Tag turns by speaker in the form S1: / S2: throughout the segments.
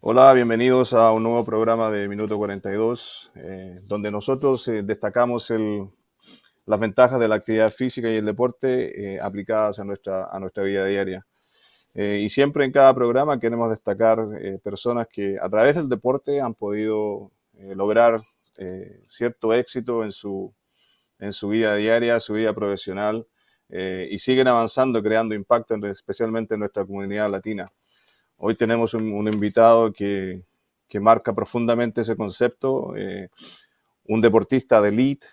S1: Hola, bienvenidos a un nuevo programa de Minuto 42, donde nosotros destacamos las ventajas de la actividad física y el deporte aplicadas a nuestra vida diaria. Y siempre en cada programa queremos destacar personas que a través del deporte han podido lograr cierto éxito en su vida diaria, su vida profesional, y siguen avanzando, creando impacto, especialmente en nuestra comunidad latina. Hoy tenemos un invitado que marca profundamente ese concepto, un deportista de elite,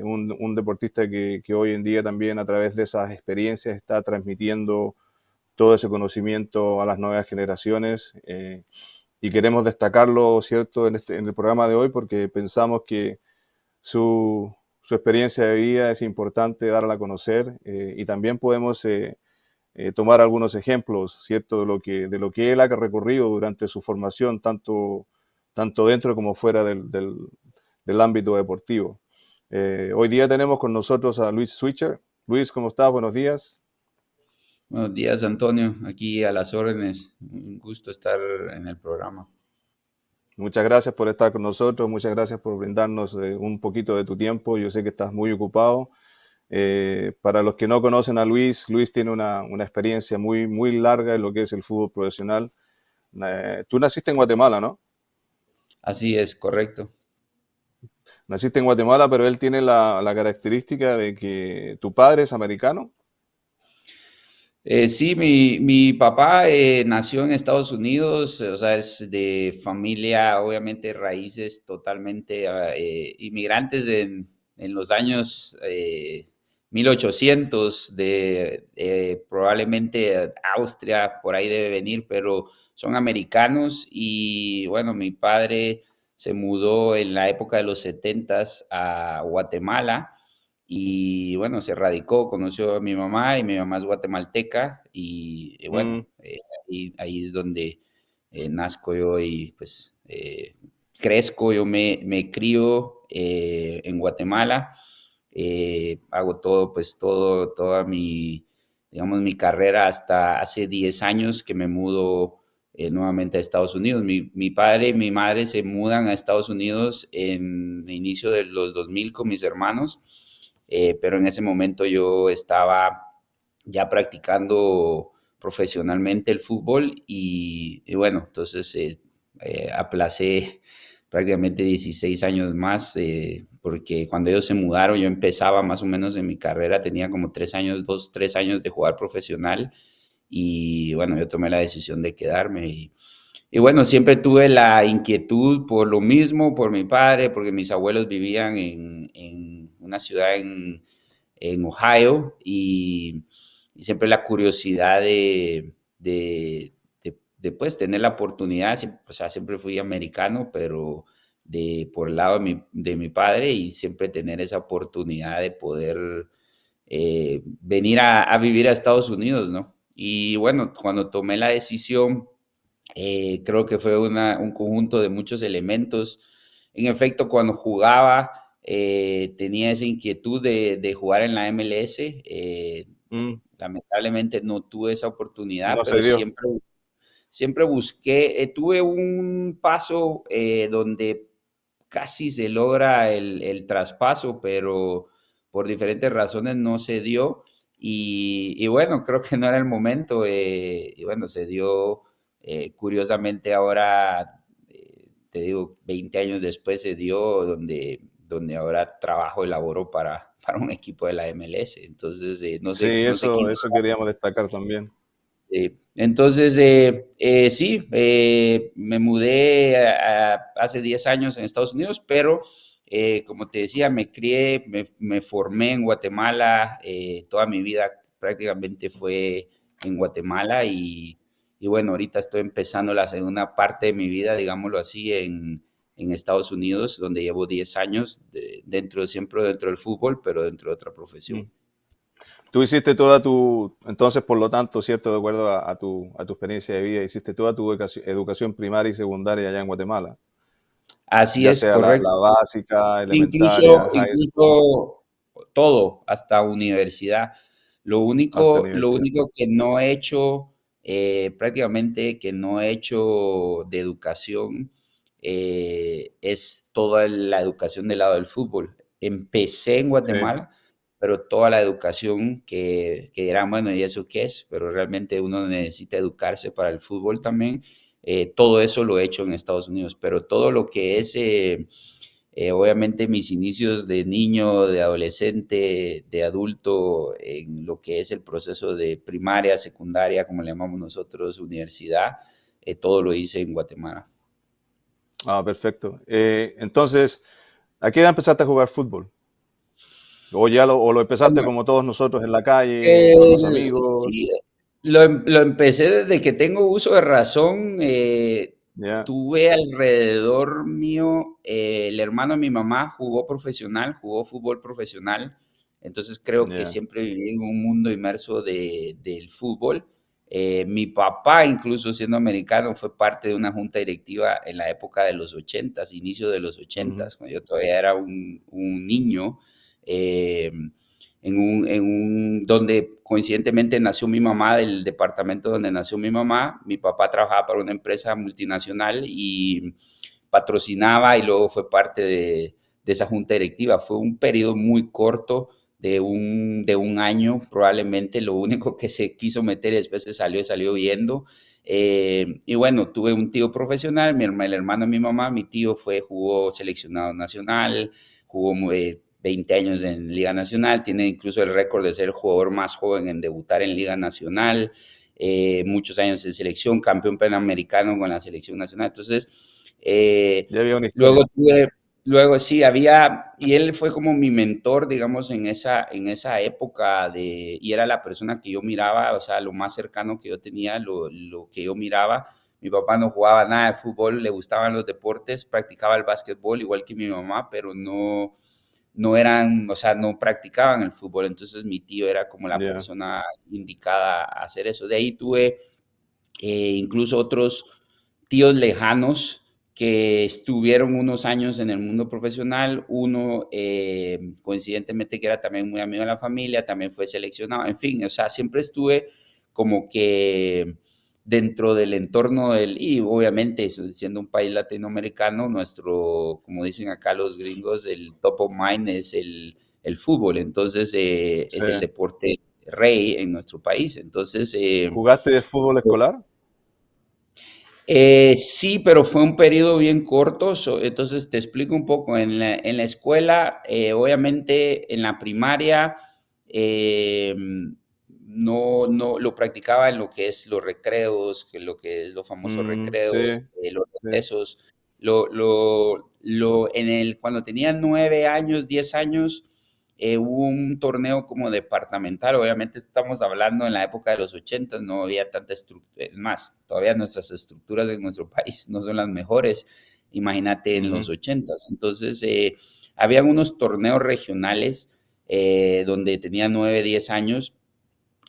S1: un deportista que hoy en día también a través de esas experiencias está transmitiendo todo ese conocimiento a las nuevas generaciones, y queremos destacarlo, ¿cierto?, en el programa de hoy porque pensamos que su experiencia de vida es importante darla a conocer, y también podemos tomar algunos ejemplos, ¿cierto?, de lo que él ha recorrido durante su formación, tanto dentro como fuera del ámbito deportivo. Hoy día tenemos con nosotros a Luis Switcher. Luis, ¿cómo estás? Buenos días.
S2: Buenos días, Antonio. Aquí a las órdenes. Un gusto estar en el programa.
S1: Muchas gracias por estar con nosotros, muchas gracias por brindarnos un poquito de tu tiempo. Yo sé que estás muy ocupado. Para los que no conocen a Luis, Luis tiene una experiencia muy, muy larga en lo que es el fútbol profesional. Tú naciste en Guatemala, ¿no?
S2: Así es, correcto.
S1: Naciste en Guatemala, pero él tiene la característica de que tu padre es americano.
S2: Sí, mi papá nació en Estados Unidos, o sea, es de familia, obviamente, raíces totalmente inmigrantes en los años 1800, probablemente Austria, por ahí debe venir, pero son americanos y bueno, mi padre se mudó en la época de los 70 a Guatemala. Y bueno, se radicó, conoció a mi mamá y mi mamá es guatemalteca y bueno,
S1: Mm,
S2: ahí es donde nazco yo y pues crezco, yo me crío en Guatemala, hago todo, pues toda digamos, mi carrera hasta hace 10 años que me mudo nuevamente a Estados Unidos. Mi padre y mi madre se mudan a Estados Unidos en el inicio de los 2000 con mis hermanos, pero en ese momento yo estaba ya practicando profesionalmente el fútbol y bueno, entonces aplacé prácticamente 16 años más, porque cuando ellos se mudaron yo empezaba más o menos en mi carrera, tenía como 3 años, 2, 3 años de jugar profesional y bueno, yo tomé la decisión de quedarme y bueno, siempre tuve la inquietud por lo mismo, por mi padre, porque mis abuelos vivían en una ciudad en Ohio y siempre la curiosidad de, pues tener la oportunidad, o sea, siempre fui americano, pero por el lado de mi padre y siempre tener esa oportunidad de poder venir a vivir a Estados Unidos, ¿no? Y bueno, cuando tomé la decisión, creo que fue un conjunto de muchos elementos. En efecto, cuando jugaba, tenía esa inquietud de jugar en la MLS.
S1: mm,
S2: Lamentablemente no tuve esa oportunidad,
S1: no se
S2: pero
S1: dio.
S2: siempre busqué. Tuve un paso donde casi se logra el traspaso, pero por diferentes razones no se dio. Y bueno, creo que no era el momento. Y bueno, se dio curiosamente ahora, te digo, 20 años después se dio donde ahora trabajo y laboro para un equipo de la MLS. Entonces, no
S1: Sí,
S2: sé, no sé quién.
S1: eso queríamos destacar también.
S2: Entonces, sí, me mudé hace 10 años en Estados Unidos, pero como te decía, me crié, me formé en Guatemala, toda mi vida prácticamente fue en Guatemala y bueno, ahorita estoy empezando la segunda parte de mi vida, digámoslo así, en Estados Unidos, donde llevo 10 años, siempre dentro del fútbol, pero dentro de otra profesión.
S1: Mm. Tú hiciste entonces, por lo tanto, ¿cierto? De acuerdo a tu experiencia de vida, hiciste toda tu educación primaria y secundaria allá en Guatemala,
S2: Así
S1: ya
S2: es,
S1: sea la,
S2: correcto.
S1: la básica, elementaria,
S2: Incluso,
S1: high school,
S2: incluso todo, hasta universidad. Lo
S1: hasta
S2: único, lo
S1: universidad.
S2: único que no he hecho, prácticamente que no he hecho de educación es toda la educación del lado del fútbol. Empecé en
S1: Sí.
S2: Guatemala, pero toda la educación que dirán, bueno, ¿y eso qué es? Pero realmente uno necesita educarse para el fútbol también. Todo eso lo he hecho en Estados Unidos, pero todo lo que es, obviamente, mis inicios de niño, de adolescente, de adulto, en lo que es el proceso de primaria, secundaria, como le llamamos nosotros, universidad, todo lo hice en Guatemala.
S1: Ah, perfecto. Entonces, ¿a qué edad empezaste a jugar fútbol? O lo empezaste como todos nosotros en la calle, con los amigos.
S2: Sí, lo empecé desde que tengo uso de razón.
S1: Ya,
S2: Tuve alrededor mío, el hermano de mi mamá jugó profesional, jugó fútbol profesional. Entonces creo que
S1: ya.
S2: siempre viví en un mundo inmerso del fútbol. Mi papá, incluso siendo americano, fue parte de una junta directiva en la época de los ochentas, inicio de los
S1: Ujú,
S2: ochentas, cuando yo todavía era un niño. Eh, donde coincidentemente nació mi mamá, del departamento donde nació mi mamá. Mi papá trabajaba para una empresa multinacional y patrocinaba y luego fue parte de esa junta directiva. Fue un periodo muy corto de un año, probablemente lo único que se quiso meter y después salió viendo. Y bueno, tuve un tío profesional, el hermano de mi mamá, mi tío jugó seleccionado nacional, jugó 20 años en Liga Nacional, tiene incluso el récord de ser el jugador más joven en debutar en Liga Nacional, muchos años en selección, campeón panamericano con la selección nacional. Entonces,
S1: ya había una
S2: luego
S1: historia.
S2: tuve, luego sí, y él fue como mi mentor, digamos, en esa época y era la persona que yo miraba, o sea, lo más cercano que yo tenía, lo que yo miraba. Mi papá no jugaba nada de fútbol, le gustaban los deportes, practicaba el básquetbol igual que mi mamá, pero no eran, o sea, no practicaban el fútbol. Entonces mi tío era como la
S1: Ya.
S2: persona indicada a hacer eso. De ahí tuve incluso otros tíos lejanos que estuvieron unos años en el mundo profesional. Uno, coincidentemente, que era también muy amigo de la familia, también fue seleccionado. En fin, o sea, siempre estuve como que dentro del entorno y obviamente siendo un país latinoamericano, como dicen acá los gringos, el top of mind es el fútbol. Entonces,
S1: Sí.
S2: es el deporte rey en nuestro país. Entonces,
S1: ¿Jugaste fútbol escolar?
S2: sí, pero fue un periodo bien corto. Entonces te explico un poco. En la escuela, obviamente en la primaria, eh, no lo practicaba en lo que es los recreos, lo que es los famosos
S1: Sí,
S2: recreos, los
S1: sí.
S2: recesos. Cuando tenía 9 años, 10 años, hubo un torneo como departamental. Obviamente estamos hablando en la época de los 80, no había tanta estructura. Es más, todavía nuestras estructuras en nuestro país no son las mejores. Imagínate en los
S1: Ujú,
S2: 80. Entonces, habían unos torneos regionales donde tenía 9, 10 años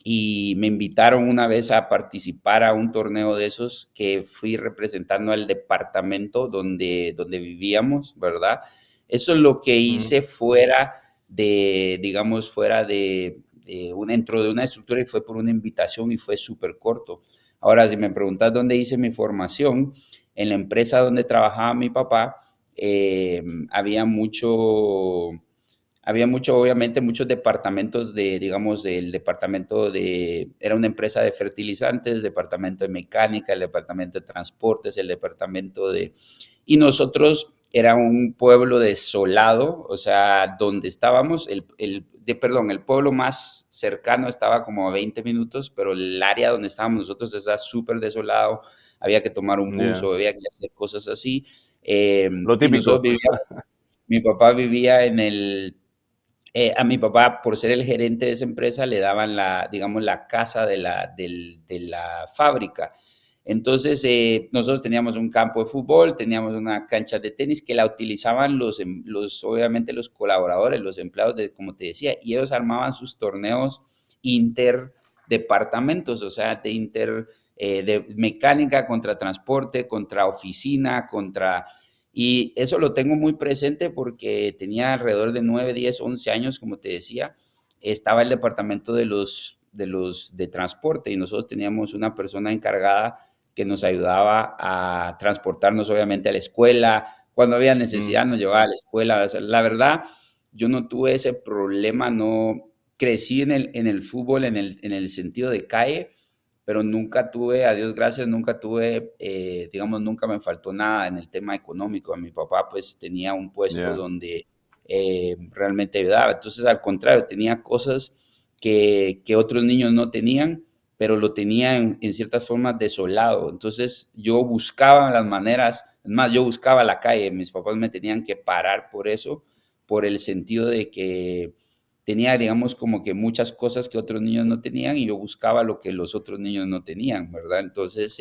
S2: y me invitaron una vez a participar a un torneo de esos que fui representando al departamento donde vivíamos, ¿verdad? Eso es lo que
S1: ujú.
S2: hice fuera digamos, dentro de una estructura, y fue por una invitación y fue súper corto. Ahora, si me preguntas dónde hice mi formación, en la empresa donde trabajaba mi papá, eh, había mucho obviamente, muchos departamentos digamos, era una empresa de fertilizantes, departamento de mecánica, el departamento de transportes, y nosotros era un pueblo desolado, o sea, donde estábamos, el pueblo más cercano estaba como a 20 minutos, pero el área donde estábamos nosotros estaba súper desolado, había que tomar un bus
S1: Ya.
S2: o había que hacer cosas así,
S1: Lo
S2: y nosotros
S1: típico.
S2: mi papá vivía a mi papá, por ser el gerente de esa empresa, le daban digamos, la casa de la fábrica. Entonces, nosotros teníamos un campo de fútbol, teníamos una cancha de tenis que la utilizaban obviamente los colaboradores, los empleados, como te decía, y ellos armaban sus torneos interdepartamentos, o sea, de mecánica contra transporte, contra oficina, y eso lo tengo muy presente porque tenía alrededor de 9, 10, 11 años, como te decía. Estaba el departamento de transporte, y nosotros teníamos una persona encargada que nos ayudaba a transportarnos obviamente a la escuela. Cuando había
S1: Mm,
S2: necesidad nos llevaba a la escuela. O sea, la verdad, yo no tuve ese problema, no crecí en el fútbol en el sentido de calle, pero nunca tuve, a Dios gracias, nunca tuve, digamos, nunca me faltó nada en el tema económico. Mi papá pues tenía un puesto
S1: ya,
S2: donde realmente ayudaba. Entonces, al contrario, tenía cosas que otros niños no tenían, pero lo tenía en ciertas formas desolado. Entonces, yo buscaba las maneras, es más, yo buscaba la calle. Mis papás me tenían que parar por eso, por el sentido de que tenía, digamos, como que muchas cosas que otros niños no tenían y yo buscaba lo que los otros niños no tenían, ¿verdad? Entonces,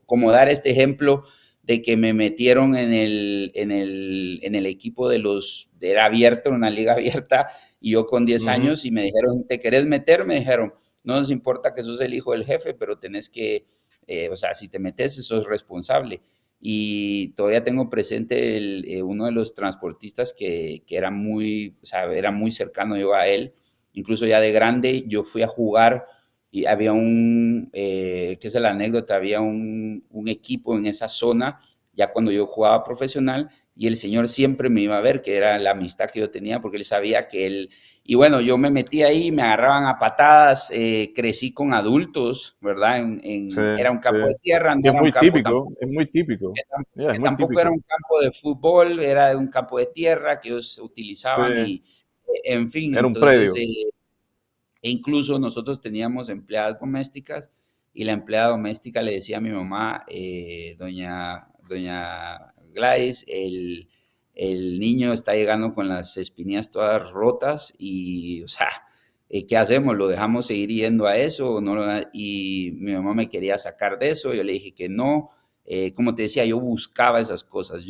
S2: como dar este ejemplo de que me metieron en el equipo era abierto, una liga abierta, y yo con 10 años y me dijeron, ¿te querés meter? Me dijeron, no nos importa que sos el hijo del jefe, pero tenés que, o sea, si te metes, sos responsable. Y todavía tengo presente uno de los transportistas que era muy, o sea, era muy cercano yo a él. Incluso ya de grande, yo fui a jugar y había que es la anécdota, había un equipo en esa zona, ya cuando yo jugaba profesional, y el señor siempre me iba a ver, que era la amistad que yo tenía, porque él sabía que él, y bueno, yo me metí ahí, me agarraban a patadas, crecí con adultos, ¿verdad?
S1: sí,
S2: Era un
S1: sí.
S2: campo de tierra, no
S1: Y
S2: era un campo tampoco
S1: es muy típico, ya, es
S2: que
S1: muy
S2: tampoco era
S1: típico.
S2: un campo de fútbol, era un campo de tierra que ellos
S1: Sí,
S2: utilizaban y, en fin,
S1: era un
S2: entonces,
S1: predio.
S2: e incluso nosotros teníamos empleadas domésticas y la empleada doméstica le decía a mi mamá, doña Gladys, el niño está llegando con las espinillas todas rotas y, o sea, ¿qué hacemos? ¿Lo dejamos seguir yendo a eso? ¿O no y mi mamá me quería sacar de eso, yo le dije que no. Como te decía, yo buscaba esas cosas,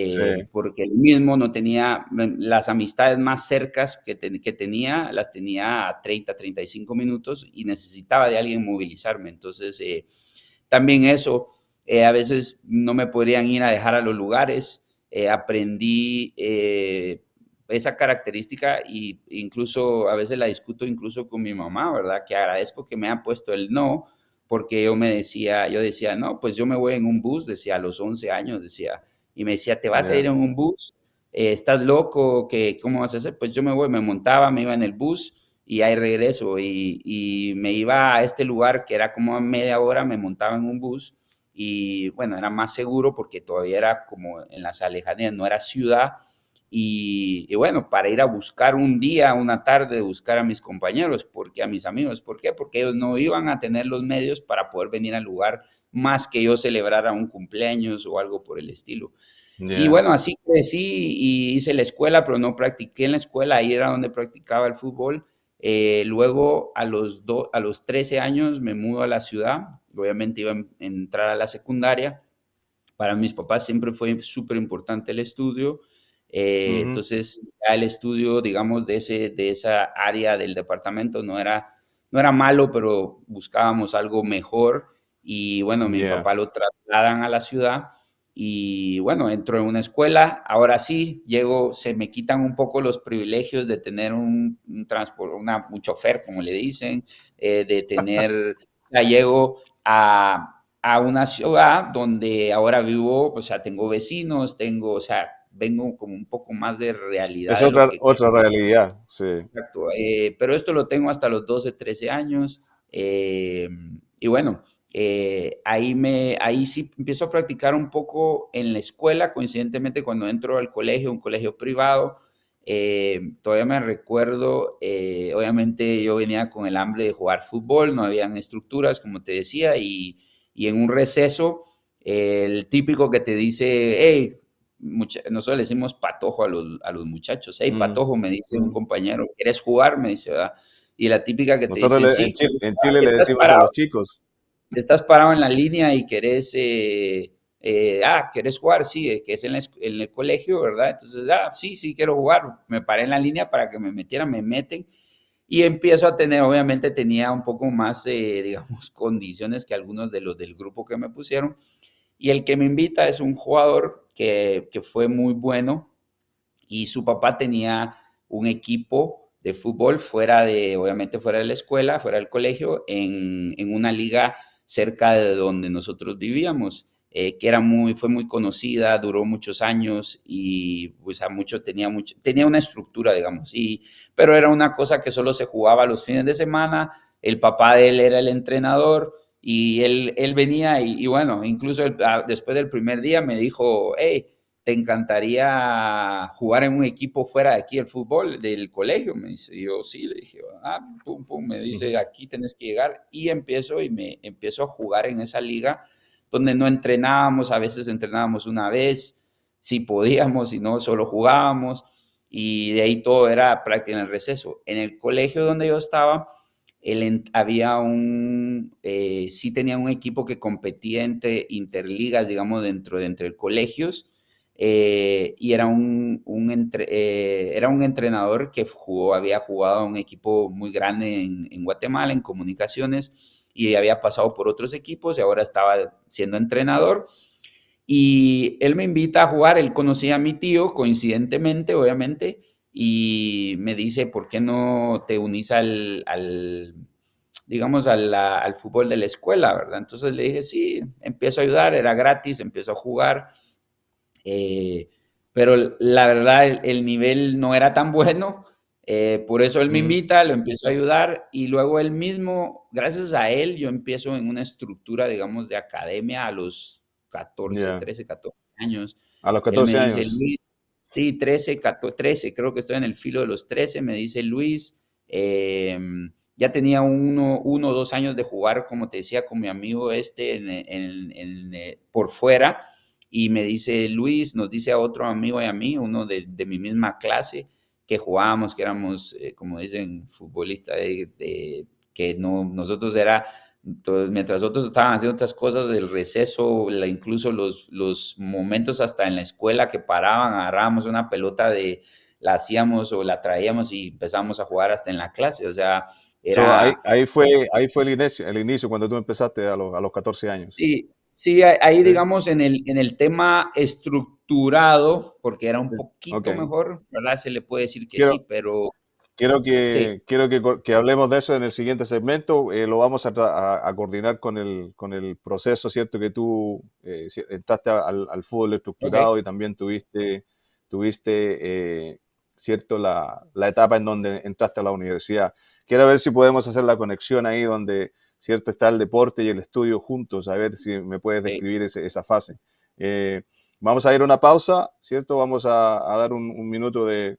S1: Sí,
S2: porque él mismo no tenía las amistades más cercas que tenía, las tenía a 35 minutos y necesitaba de alguien movilizarme. Entonces, también eso, a veces no me podrían ir a dejar a los lugares. Aprendí esa característica y incluso a veces la discuto incluso con mi mamá, ¿verdad? Que agradezco que me ha puesto el no, porque yo decía, no, pues yo me voy en un bus, decía a los 11 años, decía, y me decía, ¿te vas a ir
S1: ya.
S2: en un bus? ¿Estás loco? ¿Cómo vas a hacer? Pues yo me voy, me montaba, me iba en el bus y ahí regreso y me iba a este lugar que era como a media hora, me montaba en un bus y bueno, era más seguro porque todavía era como en las alejanías, no era ciudad y bueno, para ir a buscar un día, una tarde, buscar a mis compañeros, porque a mis amigos, ¿por qué? Porque ellos no iban a tener los medios para poder venir al lugar más que yo celebrara un cumpleaños o algo por el estilo. Y
S1: Ya.
S2: bueno, así crecí y hice la escuela, pero no practiqué en la escuela, ahí era donde practicaba el fútbol. Luego, a los 13 años, me mudo a la ciudad, obviamente iba a entrar a la secundaria. Para mis papás siempre fue súper importante el estudio.
S1: Ujú,
S2: Entonces, ya el estudio, digamos, de esa área del departamento no era malo, pero buscábamos algo mejor. Y bueno, mi
S1: ya.
S2: papá lo trasladan a la ciudad y bueno, entro en una escuela. Ahora sí, se me quitan un poco los privilegios de tener un transporte, un chofer, como le dicen, de tener, ya llego a una ciudad donde ahora vivo, o sea, tengo vecinos, o sea, vengo como un poco más de realidad
S1: Es
S2: de lo que
S1: otra realidad, sí.
S2: exacto, pero esto lo tengo hasta los 12, 13 años. Y bueno, ahí sí empiezo a practicar un poco en la escuela, coincidentemente cuando entro al colegio, un colegio privado. Todavía me recuerdo, obviamente yo venía con el hambre de jugar fútbol, no habían estructuras, como te decía, y en un receso, el típico que te dice, hey, nosotros le decimos patojo a los muchachos. Hey,
S1: Mm,
S2: patojo, me dice un
S1: mm.
S2: compañero, ¿quieres jugar? Me dice, ¿verdad? Y la típica que te
S1: Nosotros
S2: dicen, sí,
S1: En Chile le
S2: estás
S1: decimos a
S2: parado,
S1: los chicos,
S2: estás parado en la línea y querés, ¿querés jugar? Sí, que es en el colegio, ¿verdad? Entonces, sí, sí, quiero jugar. Me paré en la línea para que me metieran, me meten. Y empiezo a tener, obviamente tenía un poco más, digamos, condiciones que algunos de los del grupo que me pusieron. Y el que me invita es un jugador que fue muy bueno y su papá tenía un equipo de fútbol obviamente fuera de la escuela, fuera del colegio, en una liga cerca de donde nosotros vivíamos, que fue muy conocida, duró muchos años y pues tenía una estructura, digamos, pero era una cosa que solo se jugaba los fines de semana. El papá de él era el entrenador y él venía y bueno, incluso después del primer día me dijo, hey, ¿te encantaría jugar en un equipo fuera de aquí del fútbol, del colegio? Me dice, yo sí, le dije, pum, pum, me dice, aquí tenés que llegar. Y me empiezo a jugar en esa liga donde no entrenábamos, a veces entrenábamos una vez, si podíamos, si no, solo jugábamos. Y de ahí todo era práctica en el receso. En el colegio donde yo estaba, sí tenía un equipo que competía entre interligas, digamos, dentro de colegios, y era era un entrenador que había jugado a un equipo muy grande en Guatemala, en comunicaciones, y había pasado por otros equipos y ahora estaba siendo entrenador. Y él me invita a jugar, él conocía a mi tío, coincidentemente, obviamente, y me dice, ¿por qué no te unís digamos, al fútbol de la escuela, ¿verdad? Entonces le dije, sí, empiezo a ayudar, era gratis, empiezo a jugar. Pero la verdad el nivel no era tan bueno, por eso él me invita, lo empiezo a ayudar y luego él mismo, gracias a él, yo empiezo en una estructura, digamos, de academia a los 14,
S1: Ya.
S2: 13, 14 años.
S1: A los
S2: Él me
S1: 14
S2: dice,
S1: años.
S2: Luis, sí, 13, 14, 13, creo que estoy en el filo de los 13, me dice Luis, ya tenía 1 o 2 años de jugar, como te decía, con mi amigo por fuera. Y me dice Luis, nos dice a otro amigo y a mí, uno de mi misma clase, que jugábamos, que éramos, como dicen, futbolistas, que no, nosotros mientras otros estaban haciendo otras cosas, el receso, incluso los momentos hasta en la escuela que paraban, agarrábamos una pelota la hacíamos o la traíamos y empezábamos a jugar hasta en la clase, o sea,
S1: So,
S2: era...
S1: ahí fue el inicio cuando tú empezaste a los 14 años.
S2: Sí, sí, ahí
S1: ¿Sí?
S2: digamos en el tema estructurado, porque era un
S1: Sí. Ok.
S2: poquito mejor, ¿verdad? Se le puede decir que
S1: Quiero,
S2: sí, pero
S1: quiero
S2: sí,
S1: que hablemos de eso en el siguiente segmento. Lo vamos a coordinar con el proceso, ¿cierto? Que tú entraste al fútbol
S2: ok,
S1: estructurado y también ¿cierto? La etapa en donde entraste a la universidad. Quiero ver si podemos hacer la conexión ahí donde, ¿cierto? Está el deporte y el estudio juntos, a ver si me puedes
S2: sí.
S1: describir esa fase. Eh, Vamos a ir a una pausa, ¿cierto? Vamos a dar un minuto de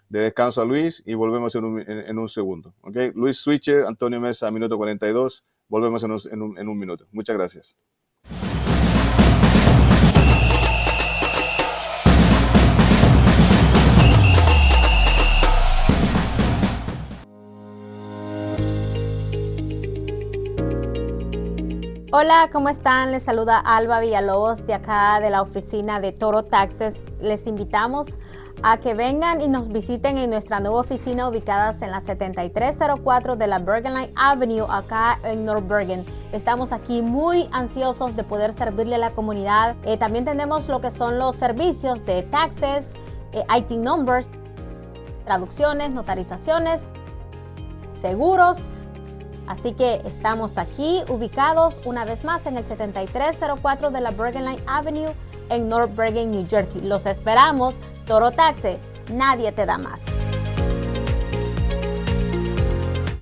S1: descanso a Luis y volvemos en un segundo. ¿Okay? Luis Switcher, Antonio Mesa, minuto 42. Volvemos en un minuto. Muchas gracias.
S3: Hola, ¿cómo están? Les saluda Alba Villalobos de acá de la oficina de Toro Taxes. Les invitamos a que vengan y nos visiten en nuestra nueva oficina ubicadas en la 7304 de la Bergen Line Avenue acá en North Bergen. Estamos aquí muy ansiosos de poder servirle a la comunidad. También tenemos lo que son los servicios de taxes, IT numbers, traducciones, notarizaciones, seguros. Así que estamos aquí ubicados una vez más en el 7304 de la Bergen Line Avenue en North Bergen, New Jersey. Los esperamos. Toro Taxe, nadie te da más.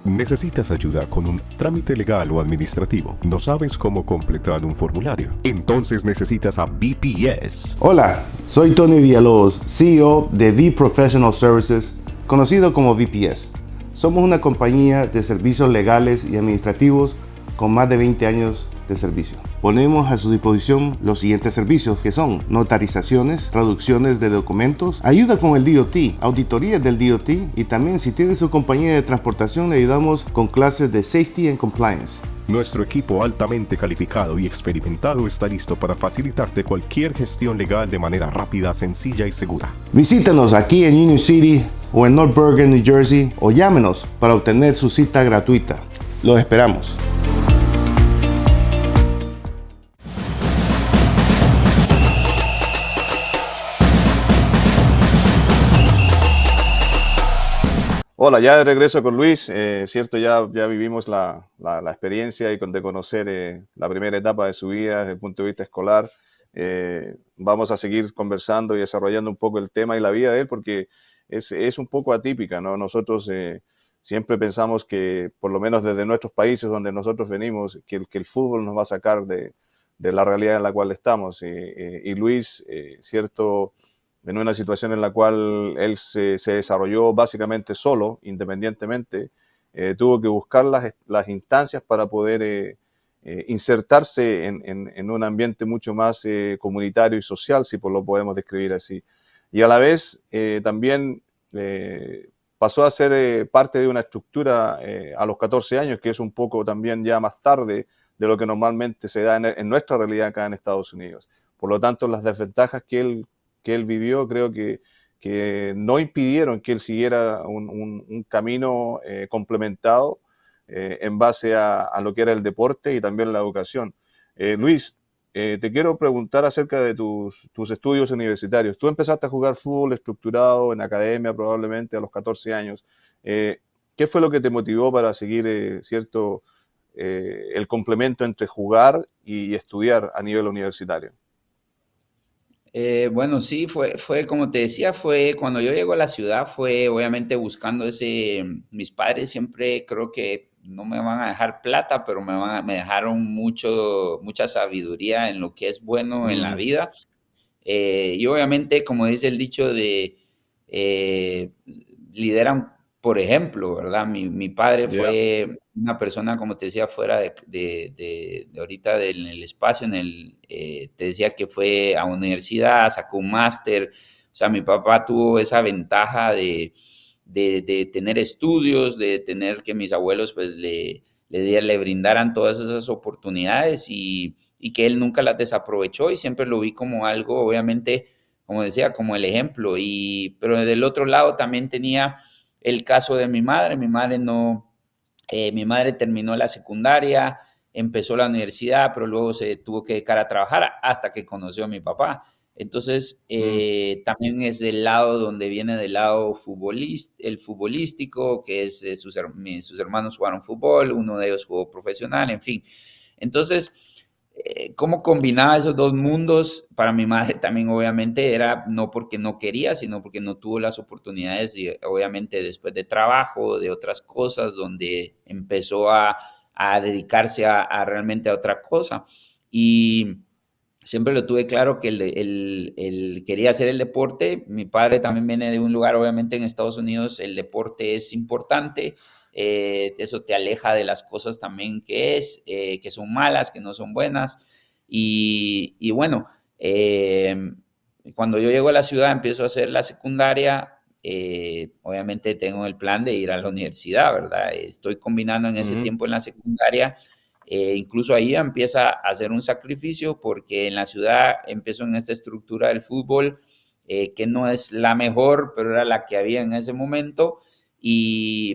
S4: ¿Necesitas ayuda con un trámite legal o administrativo? ¿No sabes cómo completar un formulario? Entonces necesitas a VPS.
S5: Hola, soy Tony Villalobos, CEO de V Professional Services, conocido como VPS. Somos una compañía de servicios legales y administrativos con más de 20 años de servicio. Ponemos a su disposición los siguientes servicios que son notarizaciones, traducciones de documentos, ayuda con el DOT, auditorías del DOT y también si tiene su compañía de transportación le ayudamos con clases de Safety and Compliance.
S4: Nuestro equipo altamente calificado y experimentado está listo para facilitarte cualquier gestión legal de manera rápida, sencilla y segura.
S5: Visítanos aquí en Union City o en North Bergen, New Jersey o llámenos para obtener su cita gratuita. Los esperamos.
S1: Hola, ya de regreso con Luis, cierto, ya vivimos la experiencia y de conocer la primera etapa de su vida desde el punto de vista escolar. Vamos a seguir conversando y desarrollando un poco el tema y la vida de él porque es un poco atípica, ¿no? Nosotros siempre pensamos que, por lo menos desde nuestros países donde nosotros venimos, que el fútbol nos va a sacar de la realidad en la cual estamos. Y Luis, cierto, en una situación en la cual él se desarrolló básicamente solo, independientemente, tuvo que buscar las instancias para poder insertarse en un ambiente mucho más comunitario y social, si lo podemos describir así. Y a la vez también pasó a ser parte de una estructura a los 14 años, que es un poco también ya más tarde de lo que normalmente se da en nuestra realidad acá en Estados Unidos. Por lo tanto, las desventajas que él vivió creo que no impidieron que él siguiera un camino complementado en base a lo que era el deporte y también la educación. Luis, te quiero preguntar acerca de tus estudios universitarios. Tú empezaste a jugar fútbol estructurado en academia probablemente a los 14 años. ¿Qué fue lo que te motivó para seguir el complemento entre jugar y estudiar a nivel universitario?
S2: Bueno, sí, fue como te decía, fue cuando yo llego a la ciudad, fue obviamente buscando mis padres siempre creo que no me van a dejar plata, pero me dejaron mucha sabiduría en lo que es bueno en la
S1: Mm,
S2: vida. Y obviamente, como dice el dicho eh, lideran por ejemplo, ¿verdad? Mi padre
S1: yeah.
S2: fue una persona, como te decía, fuera de ahorita en el espacio, te decía que fue a universidad, sacó un máster. O sea, mi papá tuvo esa ventaja de tener estudios, de tener que mis abuelos pues le brindaran todas esas oportunidades y que él nunca las desaprovechó y siempre lo vi como algo, obviamente, como decía, como el ejemplo. Pero del otro lado también tenía el caso de mi madre. Mi madre no, mi madre terminó la secundaria, empezó la universidad, pero luego se tuvo que dedicar a trabajar hasta que conoció a mi papá. Entonces,
S1: Mm.
S2: también es del lado donde viene del lado el futbolístico, que es sus hermanos jugaron fútbol, uno de ellos jugó profesional, en fin. Entonces, cómo combinaba esos dos mundos para mi madre también obviamente era no porque no quería, sino porque no tuvo las oportunidades y obviamente después de trabajo, de otras cosas, donde empezó a dedicarse a realmente a otra cosa. Y siempre lo tuve claro que él quería hacer el deporte. Mi padre también viene de un lugar, obviamente en Estados Unidos el deporte es importante. Eso te aleja de las cosas también que son malas, que no son buenas. Y bueno, cuando yo llego a la ciudad, empiezo a hacer la secundaria. Obviamente tengo el plan de ir a la universidad, ¿verdad? Estoy combinando en ese
S1: Ujú.
S2: tiempo en la secundaria. Incluso ahí empieza a hacer un sacrificio porque en la ciudad empiezo en esta estructura del fútbol que no es la mejor, pero era la que había en ese momento,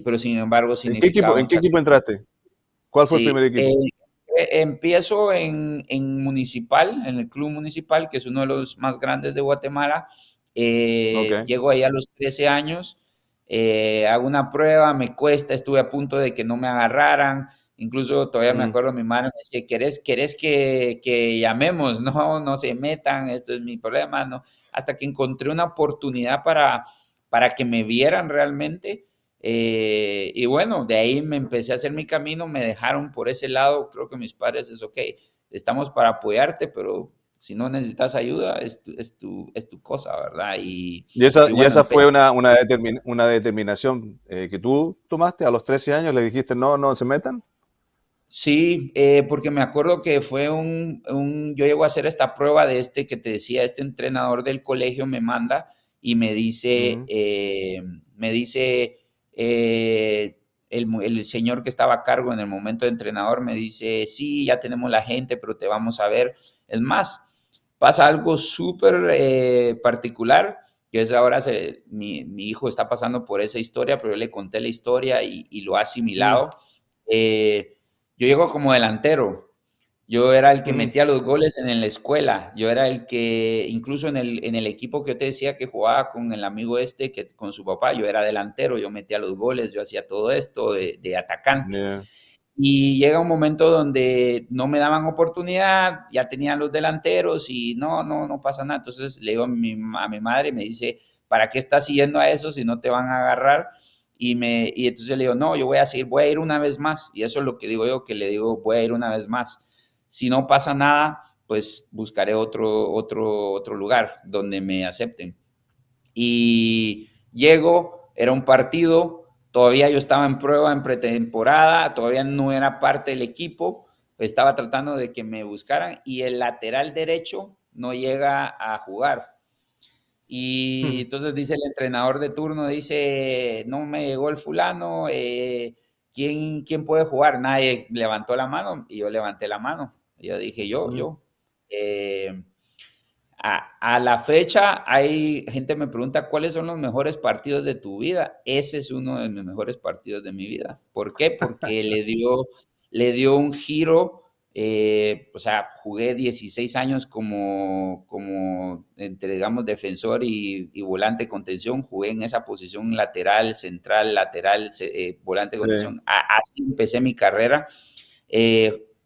S2: pero sin embargo significaba
S1: ¿En
S2: un
S1: qué equipo
S2: sacrificio.
S1: entraste? ¿Cuál fue el primer
S2: Sí,
S1: equipo?
S2: empiezo en Municipal, en el Club Municipal, que es uno de los más grandes de Guatemala.
S1: Ok.
S2: Llego ahí a los 13 años, hago una prueba, me cuesta, estuve a punto de que no me agarraran. Incluso todavía me
S1: Mm.
S2: acuerdo, mi madre me decía, ¿querés que llamemos? No, no se metan, esto es mi problema, no. Hasta que encontré una oportunidad para que me vieran realmente. Y bueno, de ahí me empecé a hacer mi camino, me dejaron por ese lado, creo que mis padres es ok, estamos para apoyarte, pero si no necesitas ayuda, es tu cosa, ¿verdad? Y
S1: Y
S2: bueno,
S1: esa fue una determinación que tú tomaste a los 13 años, le dijiste no, no se metan.
S2: sí, porque me acuerdo que fue yo llego a hacer esta prueba de que te decía, este entrenador del colegio me manda y
S1: Ujú.
S2: me dice, el señor que estaba a cargo en el momento de entrenador me dice, sí, ya tenemos la gente, pero te vamos a ver. Es más, pasa algo súper particular, que es ahora mi hijo está pasando por esa historia, pero yo le conté la historia y lo ha
S1: Mm.
S2: asimilado. Yo llego como delantero Yo era el que
S1: Mm,
S2: metía los goles en la escuela. Yo era el que, incluso en el equipo que yo te decía que jugaba con el amigo este, que con su papá, yo era delantero, yo metía los goles, yo hacía todo esto de atacante.
S1: yeah,
S2: Y llega un momento donde no me daban oportunidad, ya tenían los delanteros y no pasa nada. Entonces le digo a mi madre, me dice, ¿para qué estás siguiendo a eso si no te van a agarrar? Y entonces le digo, no, yo voy a seguir, voy a ir una vez más. Y eso es lo que digo yo, que le digo, voy a ir una vez más. Si no pasa nada, pues buscaré otro lugar donde me acepten. Y llego, era un partido, todavía yo estaba en prueba en pretemporada, todavía no era parte del equipo, estaba tratando de que me buscaran y el lateral derecho no llega a jugar. Y
S1: mm,
S2: entonces dice el entrenador de turno, dice, no me llegó el fulano, ¿quién puede jugar? Nadie levantó la mano y yo levanté la mano. Y yo dije,
S1: mm.
S2: yo. Eh, a la fecha, hay gente me pregunta cuáles son los mejores partidos de tu vida. Ese es uno de mis mejores partidos de mi vida. ¿Por qué? Porque le dio un giro. O sea, jugué 16 años entre, digamos, defensor y volante de contención. Jugué en esa posición lateral, central, lateral, volante de
S1: Sí,
S2: contención. Así empecé mi carrera.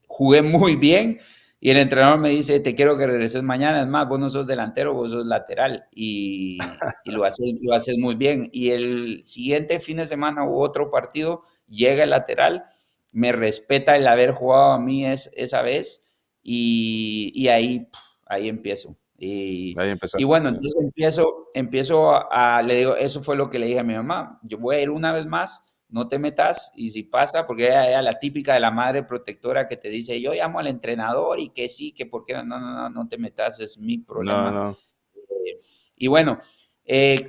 S2: Jugué muy bien y el entrenador me dice, te quiero que regreses mañana, es más, vos no sos delantero, vos sos lateral y lo haces muy bien. Y el siguiente fin de semana hubo otro partido, llega el lateral, me respeta el haber jugado a mí esa vez y ahí empiezo.
S1: ahí
S2: Y
S1: empezaste.
S2: bueno, entonces empiezo le digo, eso fue lo que le dije a mi mamá, yo voy a ir una vez más, no te metas y si pasa, porque ella la típica de la madre protectora que te dice, yo llamo al entrenador y que sí, que por qué no te metas, es mi
S1: No,
S2: problema.
S1: no.
S2: Y bueno, ella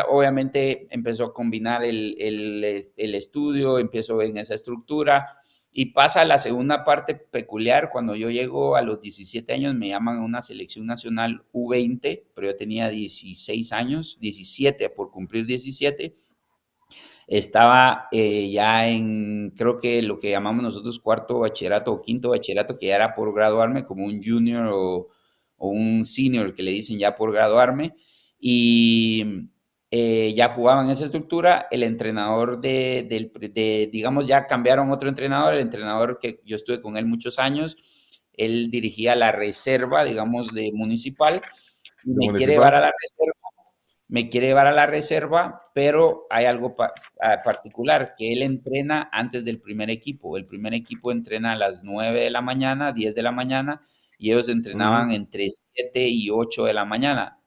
S2: obviamente empezó a combinar el estudio, empezó en esa estructura y pasa la segunda parte peculiar, cuando yo llego a los 17 años me llaman a una selección nacional U20, pero yo tenía 16 años, 17 por cumplir 17. Estaba ya creo que lo que llamamos nosotros cuarto bachillerato o quinto bachillerato, que ya era por graduarme, como un junior o un senior, que le dicen ya por graduarme, y ya jugaba en esa estructura. El entrenador digamos, ya cambiaron otro entrenador, el entrenador que yo estuve con él muchos años, él dirigía la reserva, digamos, de municipal, y
S1: ¿De
S2: me quiere llevar
S1: municipal?
S2: a la reserva, pero hay algo particular, que él entrena antes del primer equipo. El primer equipo entrena a las 9 de la mañana, 10 de la mañana, y ellos
S1: Ujú,
S2: entrenaban entre 7 y 8 de la mañana.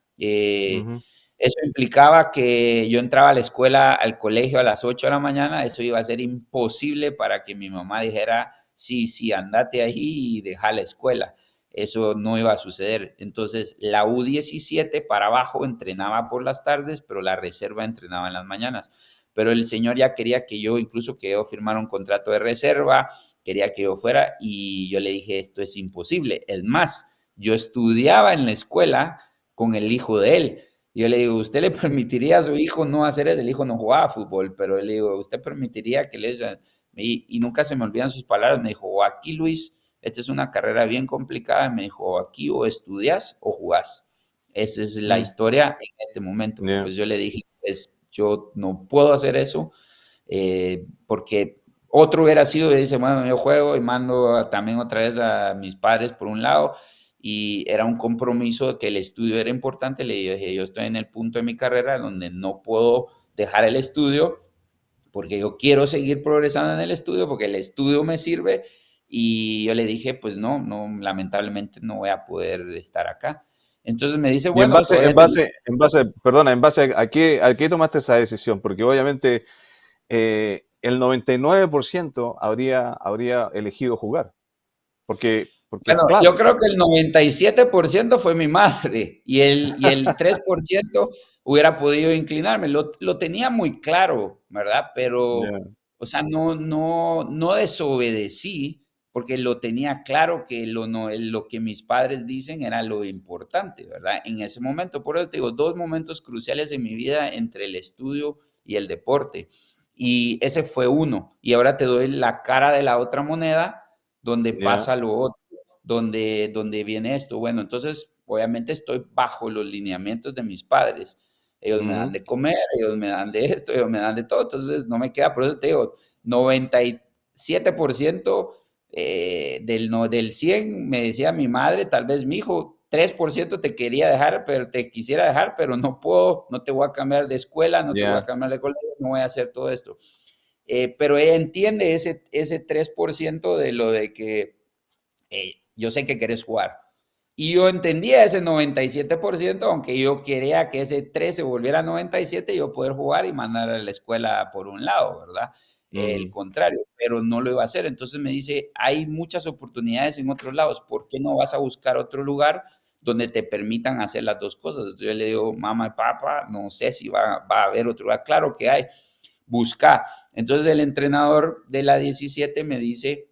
S1: ujú.
S2: Eso implicaba que yo entraba a la escuela, al colegio a las 8 de la mañana, eso iba a ser imposible para que mi mamá dijera, sí, sí, andate ahí y deja la escuela. Eso no iba a suceder. Entonces, la U17 para abajo entrenaba por las tardes, pero la reserva entrenaba en las mañanas. Pero el señor ya quería que yo firmara un contrato de reserva, quería que yo fuera y yo le dije, esto es imposible. Es más, yo estudiaba en la escuela con el hijo de él. Yo le digo, ¿usted le permitiría a su hijo no hacer eso? El hijo no jugaba fútbol, pero le digo, ¿usted permitiría que y nunca se me olvidan sus palabras, me dijo, aquí Luis, esta es una carrera bien complicada, me dijo, aquí o estudias o jugás. Esa es la
S1: Mm,
S2: historia en este momento.
S1: yeah.
S2: Pues yo le dije, pues yo no puedo hacer eso, porque otro hubiera sido, y dice, bueno, yo juego y mando también otra vez a mis padres por un lado, y era un compromiso que el estudio era importante. Le dije, yo estoy en el punto de mi carrera donde no puedo dejar el estudio porque yo quiero seguir progresando en el estudio, porque el estudio me sirve. Y yo le dije, pues lamentablemente no voy a poder estar acá. Entonces me dice,
S1: Y
S2: bueno, todavía te...
S1: perdona, ¿en base a qué tomaste esa decisión? Porque obviamente el 99% habría elegido jugar. Porque
S2: Bueno, yo
S1: claro,
S2: creo que el 97% fue mi madre y el 3% hubiera podido inclinarme. Lo tenía muy claro, ¿verdad? Pero,
S1: yeah,
S2: o sea, no desobedecí porque lo tenía claro que lo que mis padres dicen era lo importante, ¿verdad? En ese momento, por eso te digo, dos momentos cruciales en mi vida entre el estudio y el deporte. Y ese fue uno. Y ahora te doy la cara de la otra moneda. donde
S1: Ya.
S2: pasa lo otro, donde viene esto. Bueno, entonces, obviamente estoy bajo los lineamientos de mis padres. Ellos me dan
S1: Ujú.
S2: de comer, ellos me dan de esto, ellos me dan de todo, entonces no me queda, por eso te digo, 97% del 100 me decía mi madre, tal vez mi hijo, 3% te quería dejar, pero te quisiera dejar, pero no puedo, no te voy a cambiar de escuela, no te voy a
S1: Ya.
S2: cambiar de colegio, no voy a hacer todo esto. Pero ella entiende ese 3% de lo de que yo sé que quieres jugar. Y yo entendía ese 97%, aunque yo quería que ese 3 se volviera 97, yo poder jugar y mandar a la escuela por un lado, ¿verdad? El
S1: Mm.
S2: contrario, pero no lo iba a hacer. Entonces me dice, hay muchas oportunidades en otros lados, ¿por qué no vas a buscar otro lugar donde te permitan hacer las dos cosas? Entonces yo le digo, mamá y papá, no sé si va a haber otro lugar. Claro que hay, busca. Entonces el entrenador de la 17 me dice,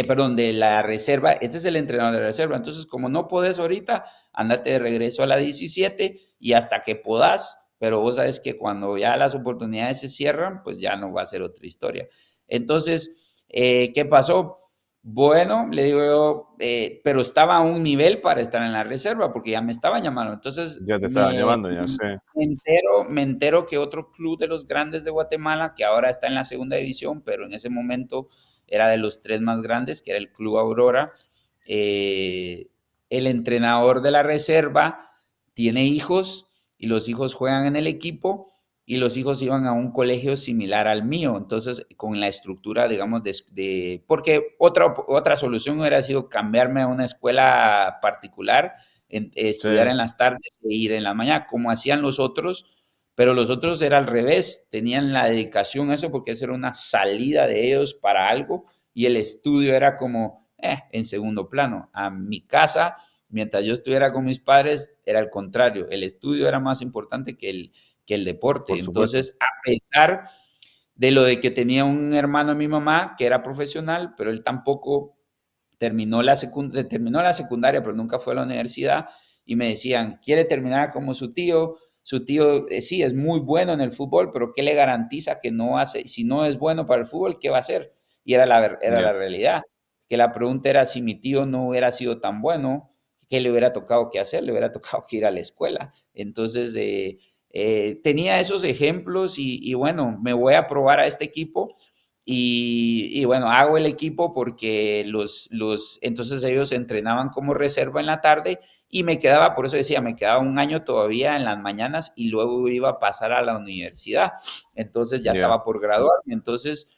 S2: perdón, de la reserva, este es el entrenador de la reserva, entonces como no podés ahorita, andate de regreso a la 17 y hasta que podás, pero vos sabes que cuando ya las oportunidades se cierran, pues ya no va a ser otra historia. Entonces, ¿qué pasó? Bueno, le digo yo, pero estaba a un nivel para estar en la reserva porque ya me estaban llamando. Entonces,
S1: Ya te estaban llamando, ya sé.
S2: me entero que otro club de los grandes de Guatemala, que ahora está en la segunda división, pero en ese momento era de los tres más grandes, que era el Club Aurora. Eh, el entrenador de la reserva tiene hijos y los hijos juegan en el equipo y los hijos iban a un colegio similar al mío, entonces con la estructura, digamos, porque otra solución hubiera sido cambiarme a una escuela particular,
S1: Sí,
S2: estudiar en las tardes e ir en la mañana, como hacían los otros, pero los otros era al revés, tenían la dedicación a eso porque eso era una salida de ellos para algo y el estudio era como en segundo plano. A mi casa, mientras yo estuviera con mis padres, era el contrario, el estudio era más importante que el deporte.
S1: por supuesto.
S2: Entonces, a pesar de lo de que tenía un hermano de mi mamá que era profesional, pero él tampoco terminó la secundaria, pero nunca fue a la universidad, y me decían, quiere terminar como su tío sí es muy bueno en el fútbol, pero ¿qué le garantiza que no hace? Si no es bueno para el fútbol, ¿qué va a hacer? Y era
S1: Ya.
S2: la realidad, que la pregunta era si mi tío no hubiera sido tan bueno, ¿qué le hubiera tocado que hacer? Le hubiera tocado que ir a la escuela. Entonces, tenía esos ejemplos y bueno, me voy a probar a este equipo y bueno, hago el equipo porque entonces ellos entrenaban como reserva en la tarde y me quedaba, por eso decía, me quedaba un año todavía en las mañanas y luego iba a pasar a la universidad. Entonces ya
S1: Ya.
S2: estaba por graduarme. Entonces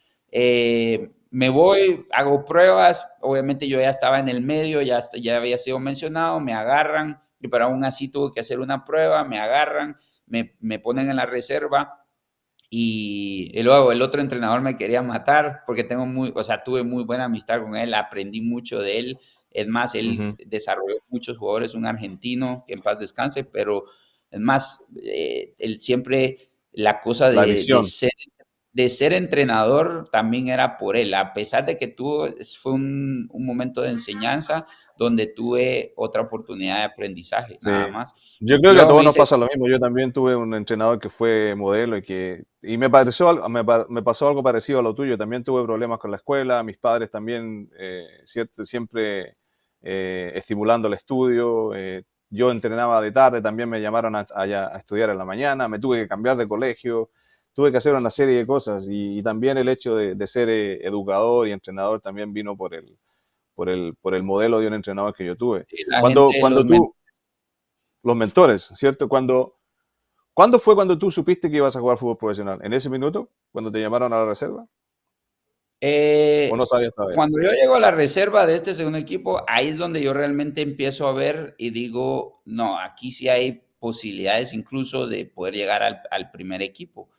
S2: me voy, hago pruebas, obviamente yo ya estaba en el medio, ya había sido mencionado, me agarran, pero aún así tuve que hacer una prueba, me agarran, me ponen en la reserva y luego el otro entrenador me quería matar porque tuve muy buena amistad con él, aprendí mucho de él. Es más, él
S1: Ujú.
S2: desarrolló muchos jugadores, un argentino que en paz descanse, pero es más, él siempre, la cosa
S1: La visión.
S2: de ser entrenador también era por él, a pesar de que fue un momento de enseñanza donde tuve otra oportunidad de aprendizaje,
S1: Sí.
S2: nada más.
S1: Yo creo
S2: Y
S1: que a
S2: luego me
S1: todos nos
S2: dice,
S1: pasa lo mismo. Yo también tuve un entrenador que fue modelo y me pareció, me pasó algo parecido a lo tuyo. También tuve problemas con la escuela. Mis padres también, siempre estimulando el estudio. Yo entrenaba de tarde, también me llamaron a estudiar en la mañana. Me tuve que cambiar de colegio. Tuve que hacer una serie de cosas y también el hecho de ser educador y entrenador también vino por el modelo de un entrenador que yo tuve.
S2: la
S1: Cuando,
S2: gente,
S1: cuando tú, los mentores, ¿cierto? ¿Cuándo fue cuando tú supiste que ibas a jugar fútbol profesional? ¿En ese minuto? ¿Cuando te llamaron a la reserva? ¿O no
S2: Eh,
S1: sabías todavía?
S2: cuando yo llego a la reserva de este segundo equipo, ahí es donde yo realmente empiezo a ver y digo, no, aquí sí hay posibilidades incluso de poder llegar al primer equipo.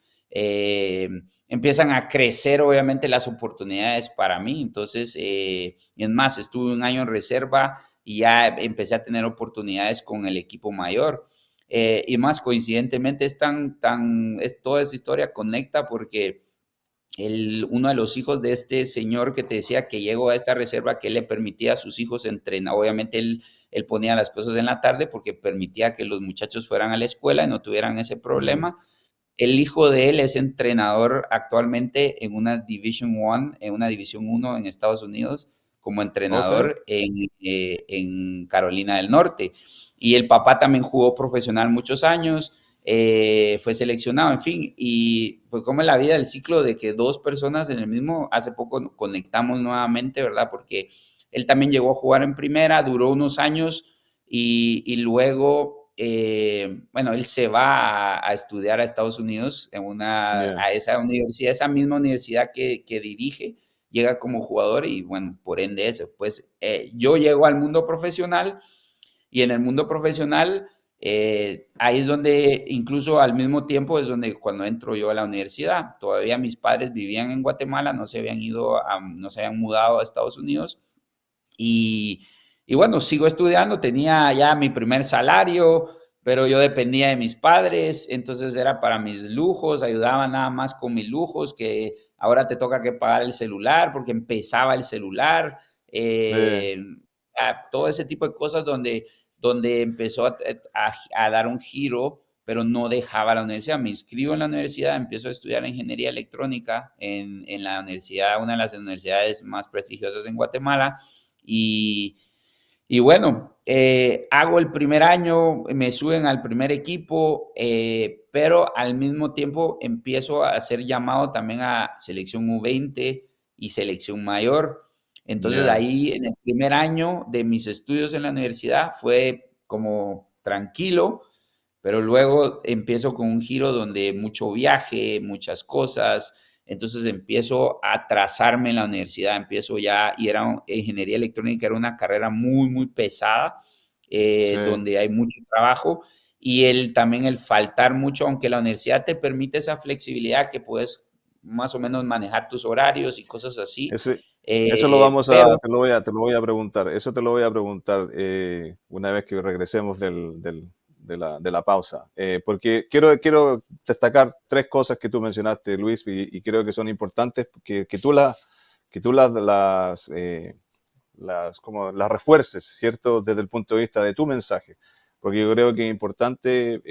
S2: Empiezan a crecer obviamente las oportunidades para mí, entonces, y es más, estuve un año en reserva y ya empecé a tener oportunidades con el equipo mayor. Y más coincidentemente toda esta historia conecta porque uno de los hijos de este señor que te decía que llegó a esta reserva, que él le permitía a sus hijos entrenar. Obviamente él ponía las cosas en la tarde porque permitía que los muchachos fueran a la escuela y no tuvieran ese
S1: Mm.
S2: problema. El hijo de él es entrenador actualmente en una Division One, en una División 1 en Estados Unidos, como
S1: ¿Oh, sí?
S2: entrenador en Carolina del Norte. Y el papá también jugó profesional muchos años, fue seleccionado, en fin. Y pues como es la vida, el ciclo de que dos personas en el mismo, hace poco conectamos nuevamente, ¿verdad? Porque él también llegó a jugar en primera, duró unos años y luego, bueno, él se va a estudiar a Estados Unidos
S1: Yeah.
S2: a esa universidad, esa misma universidad que dirige, llega como jugador y bueno, por ende eso. Pues yo llego al mundo profesional y en el mundo profesional ahí es donde incluso al mismo tiempo es donde cuando entro yo a la universidad, todavía mis padres vivían en Guatemala, no se habían no se habían mudado a Estados Unidos y, y bueno, sigo estudiando, tenía ya mi primer salario, pero yo dependía de mis padres, entonces era para mis lujos, ayudaba nada más con mis lujos, que ahora te toca que pagar el celular porque empezaba el celular,
S1: Sí.
S2: todo ese tipo de cosas donde empezó a dar un giro, pero no dejaba la universidad. Me inscribo en la universidad, empiezo a estudiar ingeniería electrónica en la universidad, una de las universidades más prestigiosas en Guatemala. Y bueno, hago el primer año, me suben al primer equipo, pero al mismo tiempo empiezo a ser llamado también a selección U20 y selección mayor. Entonces
S1: Yeah.
S2: ahí en el primer año de mis estudios en la universidad fue como tranquilo, pero luego empiezo con un giro donde mucho viaje, muchas cosas, entonces empiezo a atrasarme en la universidad, empiezo ya, y ingeniería electrónica era una carrera muy, muy pesada,
S1: Sí.
S2: donde hay mucho trabajo, y también el faltar mucho, aunque la universidad te permite esa flexibilidad que puedes más o menos manejar tus horarios y cosas así,
S1: Eso lo vamos
S2: pero
S1: te lo voy a preguntar. Eso te lo voy a preguntar una vez que regresemos de la pausa. Porque quiero destacar tres cosas que tú mencionaste, Luis, y creo que son importantes que tú como las refuerces, ¿cierto? Desde el punto de vista de tu mensaje. Porque yo creo que es importante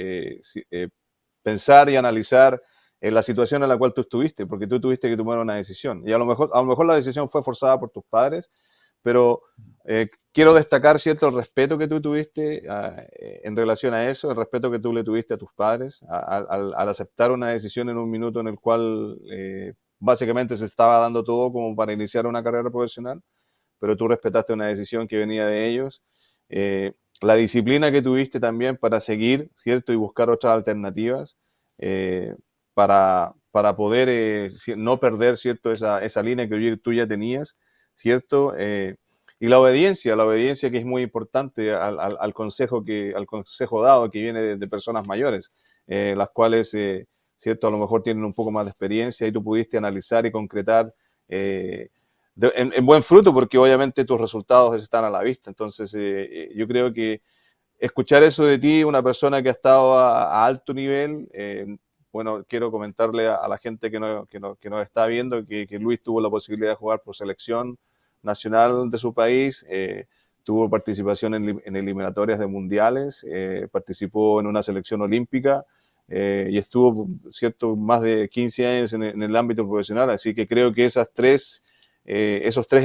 S1: pensar y analizar en la situación en la cual tú estuviste, porque tú tuviste que tomar una decisión. Y a lo mejor la decisión fue forzada por tus padres, pero quiero destacar, ¿cierto?, el respeto que tú tuviste en relación a eso, el respeto que tú le tuviste a tus padres al aceptar una decisión en un minuto en el cual básicamente se estaba dando todo como para iniciar una carrera profesional, pero tú respetaste una decisión que venía de ellos. La disciplina que tuviste también para seguir, ¿cierto?, y buscar otras alternativas. Para poder no perder, ¿cierto?, esa línea que tú ya tenías, ¿cierto? Y la obediencia que es muy importante al consejo dado que viene de personas mayores, las cuales, ¿cierto?, a lo mejor tienen un poco más de experiencia y tú pudiste analizar y concretar en buen fruto, porque obviamente tus resultados están a la vista. Entonces, yo creo que escuchar eso de ti, una persona que ha estado a alto nivel, bueno, quiero comentarle a la gente que nos está viendo que Luis tuvo la posibilidad de jugar por selección nacional de su país, tuvo participación en eliminatorias de mundiales, participó en una selección olímpica y estuvo, ¿cierto?, más de 15 años en el ámbito profesional, así que creo que esos tres